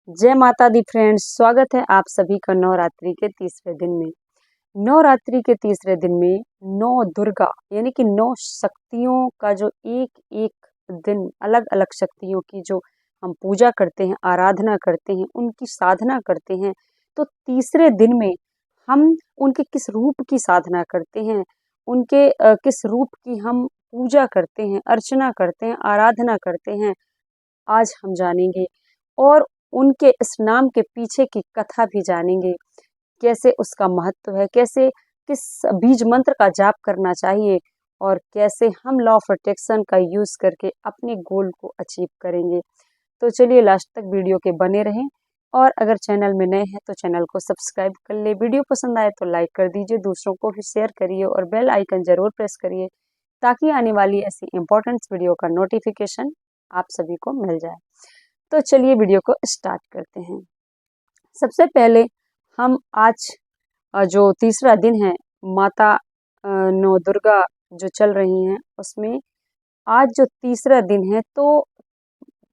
जय माता दी फ्रेंड्स, स्वागत है आप सभी का नवरात्रि के तीसरे दिन में। नवरात्रि के तीसरे दिन में नौ दुर्गा यानी कि नौ शक्तियों का जो एक एक दिन अलग अलग शक्तियों की जो हम पूजा करते हैं, आराधना करते हैं, उनकी साधना करते हैं। तो तीसरे दिन में हम उनके किस रूप की साधना करते हैं, उनके किस रूप की हम पूजा करते हैं, अर्चना करते हैं, आराधना करते हैं, आज हम जानेंगे। और उनके इस नाम के पीछे की कथा भी जानेंगे, कैसे उसका महत्व है, कैसे किस बीज मंत्र का जाप करना चाहिए और कैसे हम लॉ ऑफ अट्रैक्शन का यूज करके अपने गोल को अचीव करेंगे। तो चलिए लास्ट तक वीडियो के बने रहें और अगर चैनल में नए हैं तो चैनल को सब्सक्राइब कर ले। वीडियो पसंद आए तो लाइक कर दीजिए, दूसरों को भी शेयर करिए और बेल आइकन जरूर प्रेस करिए ताकि आने वाली ऐसी इंपॉर्टेंट वीडियो का नोटिफिकेशन आप सभी को मिल जाए। तो चलिए वीडियो को स्टार्ट करते हैं। सबसे पहले हम आज जो तीसरा दिन है माता नौ दुर्गा जो चल रही हैं उसमें आज जो तीसरा दिन है तो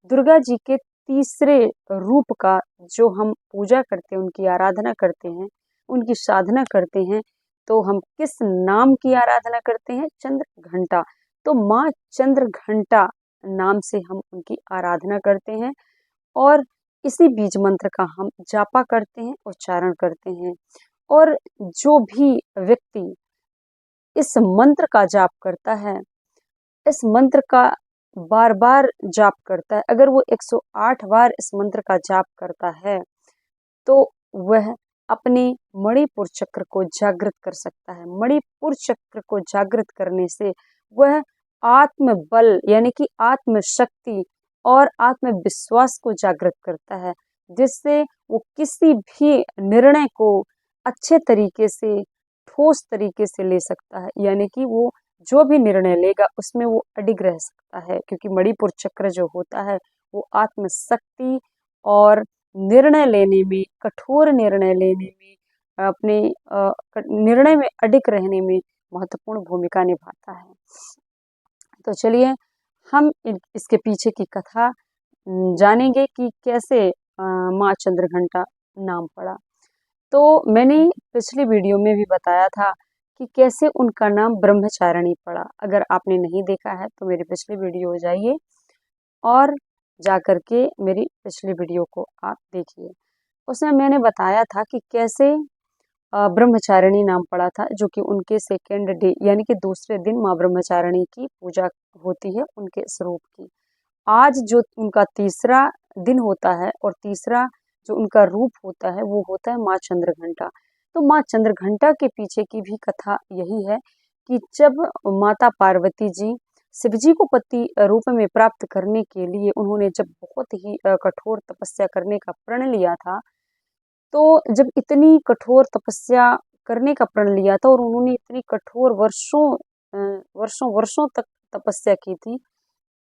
दुर्गा जी के तीसरे रूप का जो हम पूजा करते हैं, उनकी आराधना करते हैं, उनकी साधना करते हैं। तो हम किस नाम की आराधना करते हैं? चंद्र घंटा। तो माँ चंद्र घंटा नाम से हम उनकी आराधना करते हैं और इसी बीज मंत्र का हम जापा करते हैं, उच्चारण करते हैं। और जो भी व्यक्ति इस मंत्र का जाप करता है, इस मंत्र का बार बार जाप करता है, अगर वो 108 बार इस मंत्र का जाप करता है तो वह अपने मणिपुर चक्र को जागृत कर सकता है। मणिपुर चक्र को जागृत करने से वह आत्म बल यानी कि आत्म शक्ति और आत्मविश्वास को जागृत करता है, जिससे वो किसी भी निर्णय को अच्छे तरीके से, ठोस तरीके से ले सकता है। यानी कि वो जो भी निर्णय लेगा उसमें वो अडिग रह सकता है, क्योंकि मणिपुर चक्र जो होता है वो आत्मशक्ति और निर्णय लेने में, कठोर निर्णय लेने में, अपने निर्णय में अडिग रहने में महत्वपूर्ण भूमिका निभाता है। तो चलिए हम इसके पीछे की कथा जानेंगे कि कैसे माँ चंद्रघंटा नाम पड़ा। तो मैंने पिछली वीडियो में भी बताया था कि कैसे उनका नाम ब्रह्मचारिणी पड़ा। अगर आपने नहीं देखा है तो मेरी पिछली वीडियो हो जाइए और जा कर के मेरी पिछली वीडियो को आप देखिए। उसमें मैंने बताया था कि कैसे ब्रह्मचारिणी नाम पड़ा था, जो कि उनके सेकेंड डे यानी कि दूसरे दिन माँ ब्रह्मचारिणी की पूजा होती है उनके स्वरूप की। आज जो उनका तीसरा दिन होता है और तीसरा जो उनका रूप होता है वो होता है माँ चंद्रघंटा। तो माँ चंद्रघंटा के पीछे की भी कथा यही है कि जब माता पार्वती जी शिव जी को पति रूप में प्राप्त करने के लिए उन्होंने जब बहुत ही कठोर तपस्या करने का प्रण लिया था, तो जब इतनी कठोर तपस्या करने का प्रण लिया था और उन्होंने इतनी कठोर वर्षों तक तपस्या की थी,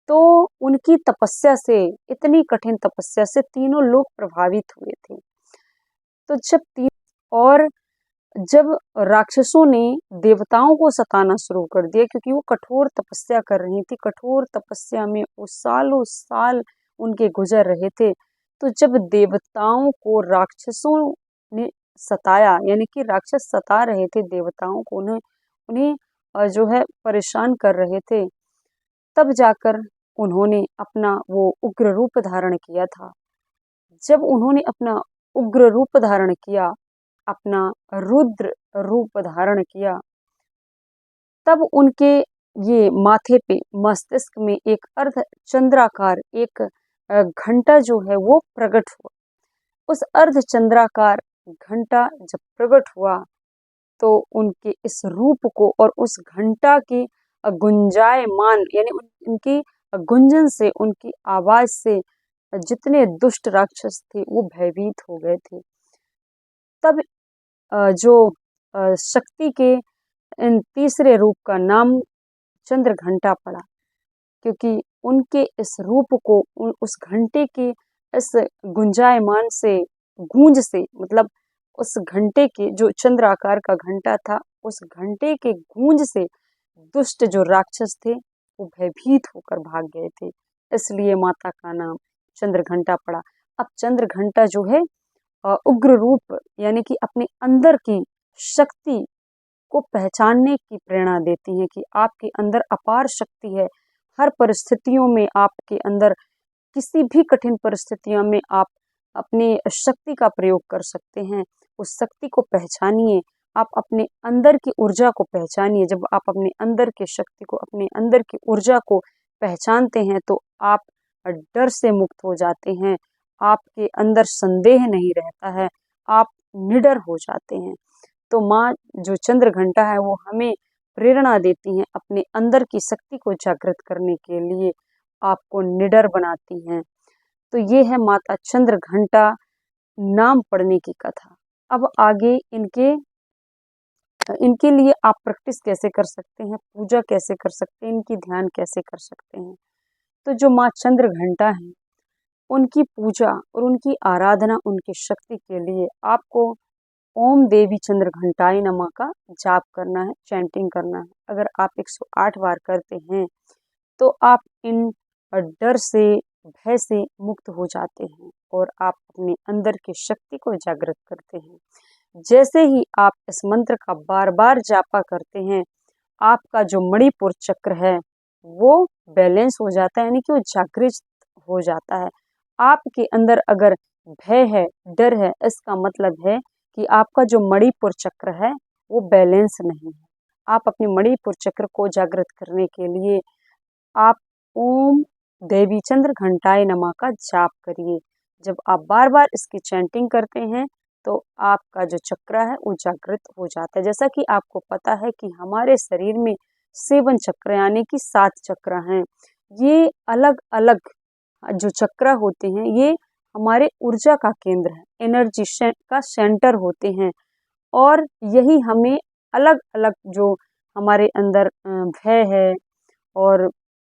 तो उनकी तपस्या से, इतनी कठिन तपस्या से तीनों लोग प्रभावित हुए थे। तो और जब राक्षसों ने देवताओं को सताना शुरू कर दिया, क्योंकि वो कठोर तपस्या कर रही थी, कठोर तपस्या में वो सालों साल उनके गुजर रहे थे, तो जब देवताओं को राक्षसों ने सताया, यानी कि राक्षस सता रहे थे देवताओं को, उन्हें उन्हें जो है परेशान कर रहे थे, तब जाकर उन्होंने अपना वो उग्र रूप धारण किया था। जब उन्होंने अपना उग्र रूप धारण किया, अपना रुद्र रूप धारण किया, तब उनके ये माथे पे, मस्तिष्क में एक अर्ध चंद्राकार एक घंटा जो है वो प्रकट हुआ। उस अर्ध चंद्राकार घंटा जब प्रकट हुआ तो उनके इस रूप को और उस घंटा की गुंजायमान यानी उनकी गुंजन से, उनकी आवाज से जितने दुष्ट राक्षस थे वो भयभीत हो गए थे। तब जो शक्ति के इन तीसरे रूप का नाम चंद्रघंटा पड़ा, क्योंकि उनके इस रूप को, उस घंटे के इस गुंजायमान से, गूंज से, मतलब उस घंटे के जो चंद्र आकार का घंटा था, उस घंटे के गूंज से दुष्ट जो राक्षस थे वो भयभीत होकर भाग गए थे। इसलिए माता का नाम चंद्रघंटा पड़ा। अब चंद्र घंटा जो है उग्र रूप यानी कि अपने अंदर की शक्ति को पहचानने की प्रेरणा देती हैं कि आपके अंदर अपार शक्ति है। हर परिस्थितियों में आपके अंदर किसी भी कठिन परिस्थितियों में आप अपनी शक्ति का प्रयोग कर सकते हैं। उस शक्ति को पहचानिए, आप अपने अंदर की ऊर्जा को पहचानिए। जब आप अपने अंदर की शक्ति को, अपने अंदर की ऊर्जा को पहचानते हैं तो आप डर से मुक्त हो जाते हैं, आपके अंदर संदेह नहीं रहता है, आप निडर हो जाते हैं। तो माँ जो चंद्र घंटा है वो हमें प्रेरणा देती हैं अपने अंदर की शक्ति को जागृत करने के लिए, आपको निडर बनाती हैं। तो ये है माता चंद्र घंटा नाम पढ़ने की कथा। अब आगे इनके लिए आप प्रैक्टिस कैसे कर सकते हैं, पूजा कैसे कर सकते हैं, इनकी ध्यान कैसे कर सकते हैं। तो जो माँ चंद्र घंटा है उनकी पूजा और उनकी आराधना, उनकी शक्ति के लिए आपको ओम देवी चंद्र घंटाय नमः का जाप करना है, चैंटिंग करना है। अगर आप 108 बार करते हैं तो आप इन डर से, भय से मुक्त हो जाते हैं और आप अपने अंदर की शक्ति को जागृत करते हैं। जैसे ही आप इस मंत्र का बार बार जापा करते हैं, आपका जो मणिपुर चक्र है वो बैलेंस हो जाता है, यानी कि वो जागृत हो जाता है। आपके अंदर अगर भय है, डर है, इसका मतलब है कि आपका जो मणिपुर चक्र है वो बैलेंस नहीं है। आप अपने मणिपुर चक्र को जागृत करने के लिए आप ओम देवी चंद्र घंटाय नमः का जाप करिए। जब आप बार बार इसकी चैंटिंग करते हैं तो आपका जो चक्र है वो जागृत हो जाता है। जैसा कि आपको पता है कि हमारे शरीर में 7 चक्र यानी कि 7 चक्र हैं। ये अलग अलग जो चक्र होते हैं ये हमारे ऊर्जा का केंद्र है, एनर्जी का सेंटर होते हैं और यही हमें अलग अलग जो हमारे अंदर भय है और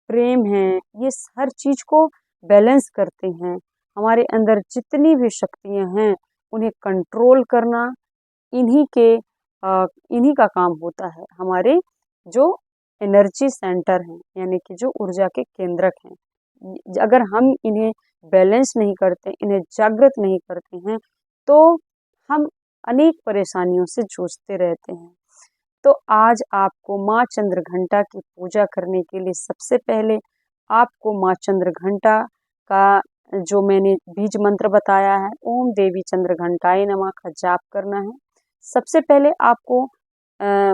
प्रेम है, ये हर चीज को बैलेंस करते हैं। हमारे अंदर जितनी भी शक्तियां हैं उन्हें कंट्रोल करना इन्हीं का काम होता है। हमारे जो एनर्जी सेंटर हैं यानी कि जो ऊर्जा के केंद्रक हैं, अगर हम इन्हें बैलेंस नहीं करते, इन्हें जागृत नहीं करते हैं तो हम अनेक परेशानियों से जूझते रहते हैं। तो आज आपको माँ चंद्र घंटा की पूजा करने के लिए सबसे पहले आपको माँ चंद्र घंटा का जो मैंने बीज मंत्र बताया है, ओम देवी चंद्र घंटाय नमः का जाप करना है। सबसे पहले आपको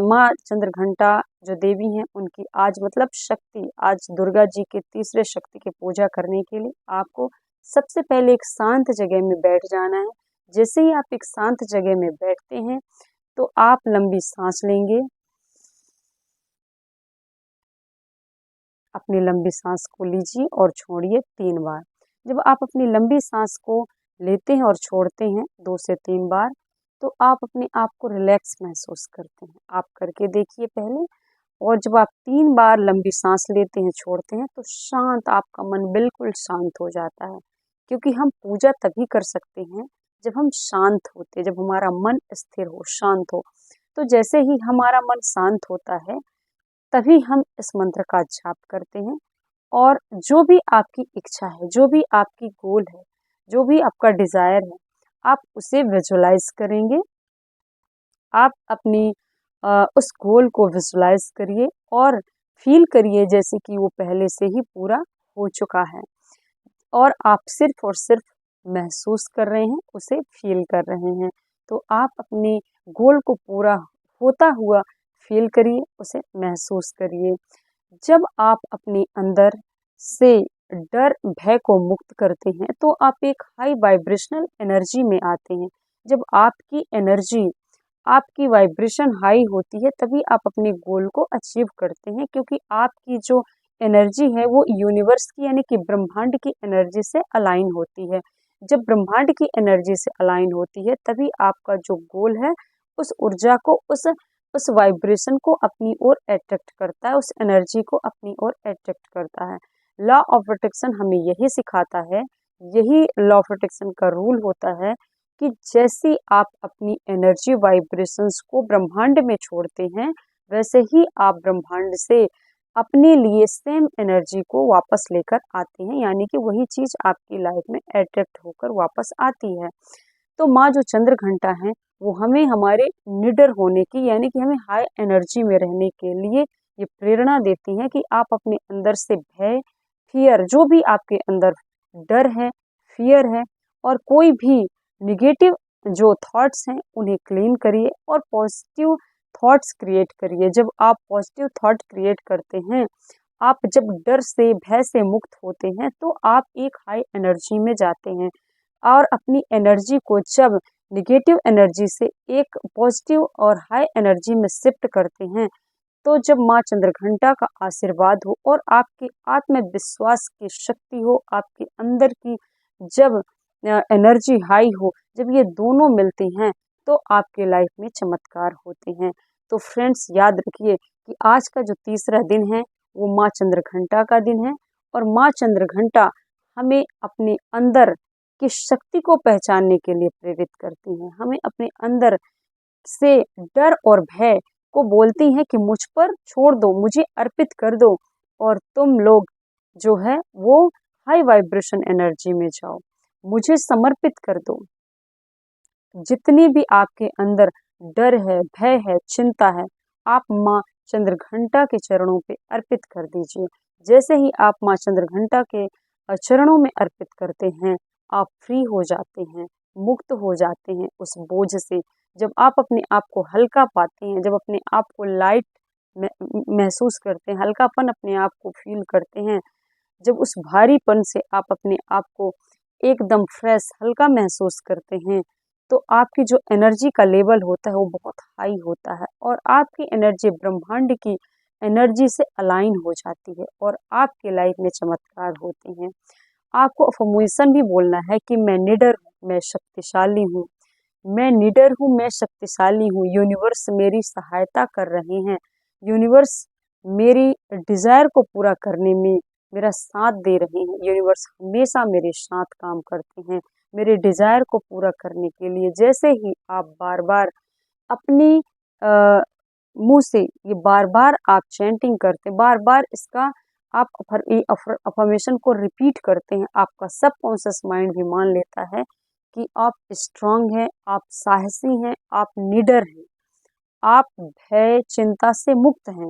माँ चंद्र घंटा जो देवी हैं उनकी आज मतलब शक्ति, आज दुर्गा जी के तीसरे शक्ति की पूजा करने के लिए आपको सबसे पहले एक शांत जगह में बैठ जाना है। जैसे ही आप एक शांत जगह में बैठते हैं तो आप लंबी सांस लेंगे। अपनी लंबी सांस को लीजिए और छोड़िए 3 बार। जब आप अपनी लंबी सांस को लेते हैं और छोड़ते हैं 2 से 3 बार तो आप अपने आप को रिलैक्स महसूस करते हैं। आप करके देखिए पहले। और जब आप 3 बार लंबी सांस लेते हैं, छोड़ते हैं तो शांत, आपका मन बिल्कुल शांत हो जाता है। क्योंकि हम पूजा तभी कर सकते हैं जब हम शांत होते, जब हमारा मन स्थिर हो, शांत हो। तो जैसे ही हमारा मन शांत होता है तभी हम इस मंत्र का जाप करते हैं और जो भी आपकी इच्छा है, जो भी आपकी गोल है, जो भी आपका डिजायर है, आप उसे विजुलाइज करेंगे। आप अपनी उस गोल को विजुलाइज करिए और फील करिए जैसे कि वो पहले से ही पूरा हो चुका है और आप सिर्फ और सिर्फ महसूस कर रहे हैं, उसे फील कर रहे हैं। तो आप अपने गोल को पूरा होता हुआ फील करिए, उसे महसूस करिए। जब आप अपने अंदर से डर, भय को मुक्त करते हैं तो आप एक हाई वाइब्रेशनल एनर्जी में आते हैं। जब आपकी एनर्जी, आपकी वाइब्रेशन हाई होती है तभी आप अपने गोल को अचीव करते हैं, क्योंकि आपकी जो एनर्जी है वो यूनिवर्स की यानी कि ब्रह्मांड की एनर्जी से अलाइन होती है। जब ब्रह्मांड की एनर्जी से अलाइन होती है तभी आपका जो गोल है उस ऊर्जा को, उस वाइब्रेशन को अपनी ओर अट्रैक्ट करता है, उस एनर्जी को अपनी ओर अट्रैक्ट करता है। लॉ ऑफ अट्रैक्शन हमें यही सिखाता है, यही लॉ ऑफ अट्रैक्शन का रूल होता है कि जैसी आप अपनी एनर्जी वाइब्रेशंस को ब्रह्मांड में छोड़ते हैं वैसे ही आप ब्रह्मांड से अपने लिए सेम एनर्जी को वापस लेकर आते हैं, यानी कि वही चीज़ आपकी लाइफ में अट्रैक्ट होकर वापस आती है। तो माँ जो चंद्र घंटा है वो हमें हमारे निडर होने की, यानी कि हमें हाई एनर्जी में रहने के लिए ये प्रेरणा देती हैं कि आप अपने अंदर से भय, फियर, जो भी आपके अंदर डर है, फियर है और कोई भी निगेटिव जो थॉट्स हैं उन्हें क्लीन करिए और पॉजिटिव थॉट्स क्रिएट करिए। जब आप पॉजिटिव थॉट क्रिएट करते हैं, आप जब डर से, भय से मुक्त होते हैं, तो आप एक हाई एनर्जी में जाते हैं और अपनी एनर्जी को जब निगेटिव एनर्जी से एक पॉजिटिव और हाई एनर्जी में शिफ्ट करते हैं, तो जब माँ चंद्रघंटा का आशीर्वाद हो और आपके आत्मविश्वास की शक्ति हो, आपके अंदर की जब एनर्जी हाई हो, जब ये दोनों मिलती हैं तो आपके लाइफ में चमत्कार होते हैं। तो फ्रेंड्स, याद रखिए कि आज का जो तीसरा दिन है वो माँ चंद्रघंटा का दिन है और माँ चंद्रघंटा हमें अपने अंदर की शक्ति को पहचानने के लिए प्रेरित करती हैं। हमें अपने अंदर से डर और भय को बोलती हैं कि मुझ पर छोड़ दो, मुझे अर्पित कर दो और तुम लोग जो है वो हाई वाइब्रेशन एनर्जी में जाओ, मुझे समर्पित कर दो। जितनी भी आपके अंदर डर है, भय है, चिंता है, आप माँ चंद्रघंटा के चरणों पे अर्पित कर दीजिए। जैसे ही आप माँ चंद्रघंटा के चरणों में अर्पित करते हैं, आप फ्री हो जाते हैं, मुक्त हो जाते हैं उस बोझ से। जब आप अपने आप को हल्का पाते हैं, जब अपने आप को लाइट महसूस करते हैं, हल्कापन अपने आप को फील करते हैं, जब उस भारीपन से आप अपने आप को एकदम फ्रेश, हल्का महसूस करते हैं, तो आपकी जो एनर्जी का लेवल होता है वो बहुत हाई होता है और आपकी एनर्जी ब्रह्मांड की एनर्जी से अलाइन हो जाती है और आपके लाइफ में चमत्कार होते हैं। आपको अफर्मेशन भी बोलना है कि मैं निडर हूँ, मैं शक्तिशाली हूँ, मैं निडर हूँ, मैं शक्तिशाली हूँ, यूनिवर्स मेरी सहायता कर रहे हैं, यूनिवर्स मेरी डिज़ायर को पूरा करने में मेरा साथ दे रहे हैं, यूनिवर्स हमेशा मेरे साथ काम करते हैं मेरे डिज़ायर को पूरा करने के लिए। जैसे ही आप बार बार अपनी मुंह से ये बार बार आप चैंटिंग करते हैं, बार बार इसका आप अफर्मेशन को रिपीट करते हैं, आपका सबकॉन्शियस माइंड भी मान लेता है कि आप स्ट्रांग हैं, आप साहसी हैं, आप निडर हैं, आप भय, चिंता से मुक्त हैं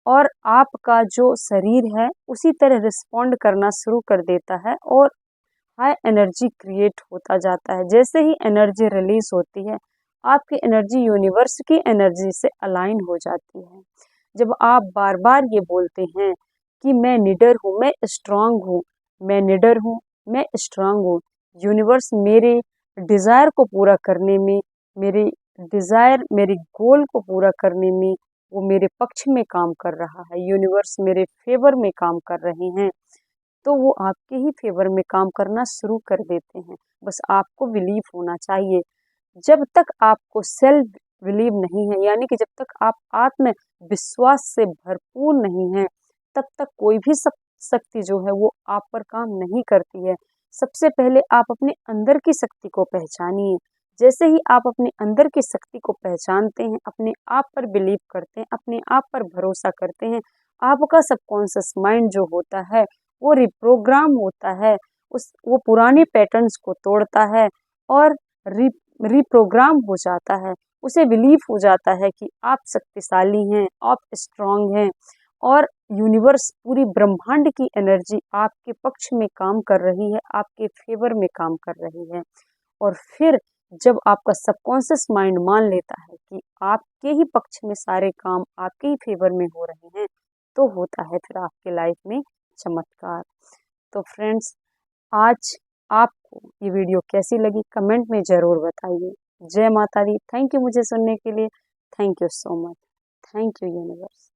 और आपका जो शरीर है उसी तरह रिस्पॉन्ड करना शुरू कर देता है और हाई एनर्जी क्रिएट होता जाता है। जैसे ही एनर्जी रिलीज होती है, आपकी एनर्जी यूनिवर्स की एनर्जी से अलाइन हो जाती है। जब आप बार बार ये बोलते हैं कि मैं निडर हूँ, मैं स्ट्रांग हूँ, मैं निडर हूँ, मैं स्ट्रांग हूँ, यूनिवर्स मेरे डिज़ायर को पूरा करने में, मेरी डिज़ायर, मेरी गोल को पूरा करने में वो मेरे पक्ष में काम कर रहा है, यूनिवर्स मेरे फेवर में काम कर रहे हैं, तो वो आपके ही फेवर में काम करना शुरू कर देते हैं। बस आपको बिलीव होना चाहिए। जब तक आपको सेल्फ बिलीव नहीं है, यानी कि जब तक आप आत्मविश्वास से भरपूर नहीं हैं, तब तक कोई भी शक्ति जो है वो आप पर काम नहीं करती है। सबसे पहले आप अपने अंदर की शक्ति को पहचानिए। जैसे ही आप अपने अंदर की शक्ति को पहचानते हैं, अपने आप पर बिलीव करते हैं, अपने आप पर भरोसा करते हैं, आपका सबकॉन्शियस माइंड जो होता है वो रिप्रोग्राम होता है, वो पुराने पैटर्न्स को तोड़ता है और रिप्रोग्राम हो जाता है। उसे बिलीव हो जाता है कि आप शक्तिशाली हैं, आप स्ट्रांग हैं और यूनिवर्स, पूरी ब्रह्मांड की एनर्जी आपके पक्ष में काम कर रही है, आपके फेवर में काम कर रही है। और फिर जब आपका सबकॉन्शियस माइंड मान लेता है कि आपके ही पक्ष में सारे काम आपके ही फेवर में हो रहे हैं, तो होता है फिर आपके लाइफ में चमत्कार। तो फ्रेंड्स, आज आपको ये वीडियो कैसी लगी कमेंट में ज़रूर बताइए। जय माता दी। थैंक यू मुझे सुनने के लिए। Thank you so much. Thank you universe.